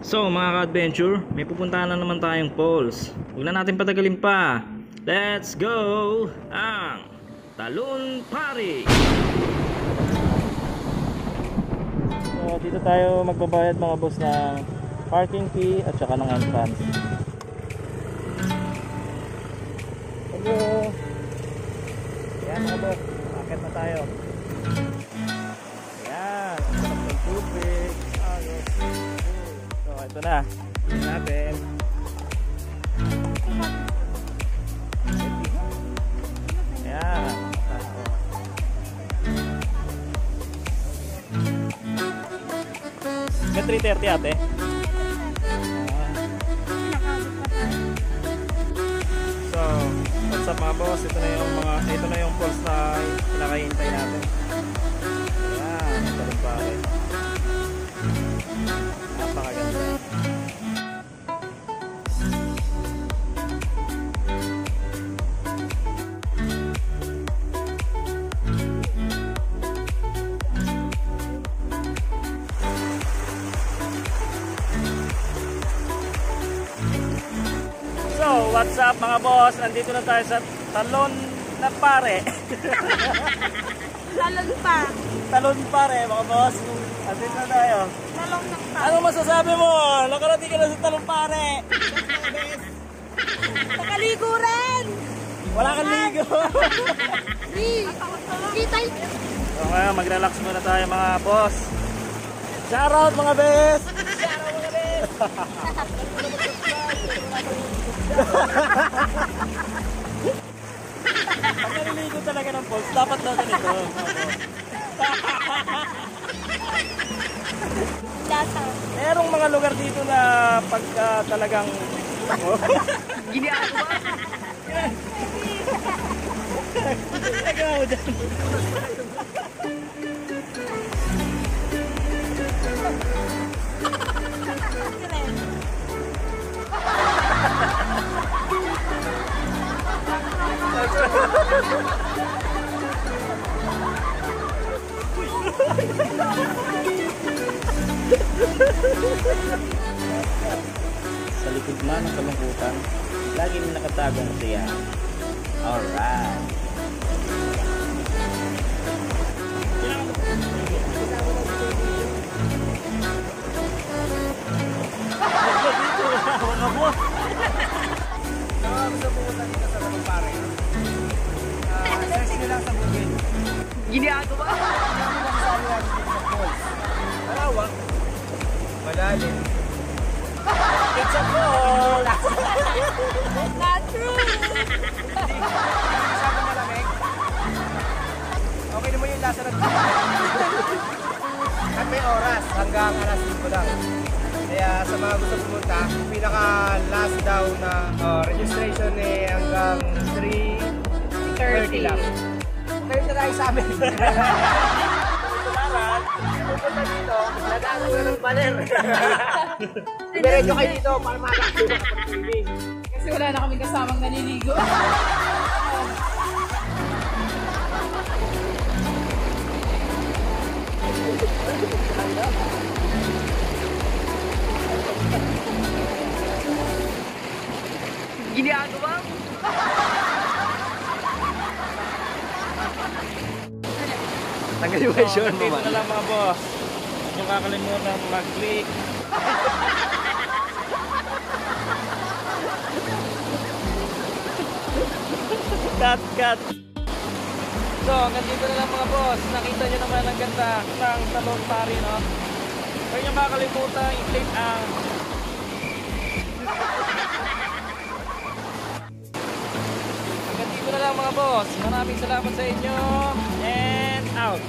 So mga ka-adventure, may pupuntahan na naman tayong falls. Huwag na natin patagalin pa. Let's go! Ang Talon Pari! So dito tayo magbabayad mga boss ng parking fee at saka ng entrance. Hello! Yan mga boss, akit na tayo. Yan, ang sarap ng tubig. So ito na, tingnan natin. Yan, may 3:30 ate. So, what's up mga boss? Ito na yung falls na pinakahintay natin. Yan, ito rin pare. Napakaganda. So, what's up mga boss? Nandito na tayo sa Talon na Pare. Talon pa. Talon Pare mga boss. Nandito na tayo. Talon na pa. Ano masasabi mo? Nakarating ka na sa Talon Pare. Nakaligo rin. Wala kang ligo. Kitay. So ngayon, mag-relax muna tayo mga boss. Shoutout mga bes. Shoutout mga bes. Pag naliligo talaga ng falls, dapat daw ganito. Merong mga lugar dito na pagka talagang Ginagawa. nagawa mo dyan. Sa likod man ng kalungkutan, lagi may nakatagong siya. Alright. Gusto pumunta dito sa Talon Pare. Search nyo lang sa Google. Ginagawa. Malawak. Malalim. It's a fall. Not true. Hindi masyadong malamig. Okay naman yung lasa ng at may oras hanggang alas 5 lang. Kaya sa mga gusto pumunta, pinaka last daw na registration eh hanggang 3:30 lang. Kayo na tayo sa amin. Tularan, pupunta dito, nadaan ko na ng banner. Diretso kayo dito para makakakita sa pag-swimming. Kasi wala na kaming kasamang naliligo. Ginagawa. Tanggal yung version mo man. Dito na lang mga boss. Yung kakalimutan mag-click. Cut. So, hanggang dito na lang mga boss. Nakita nyo naman ang ganda ng Talon Pari, no? Huwag nyo makakalimutan i-click ang hanggang dito na lang mga boss. Maraming salamat sa inyo and out.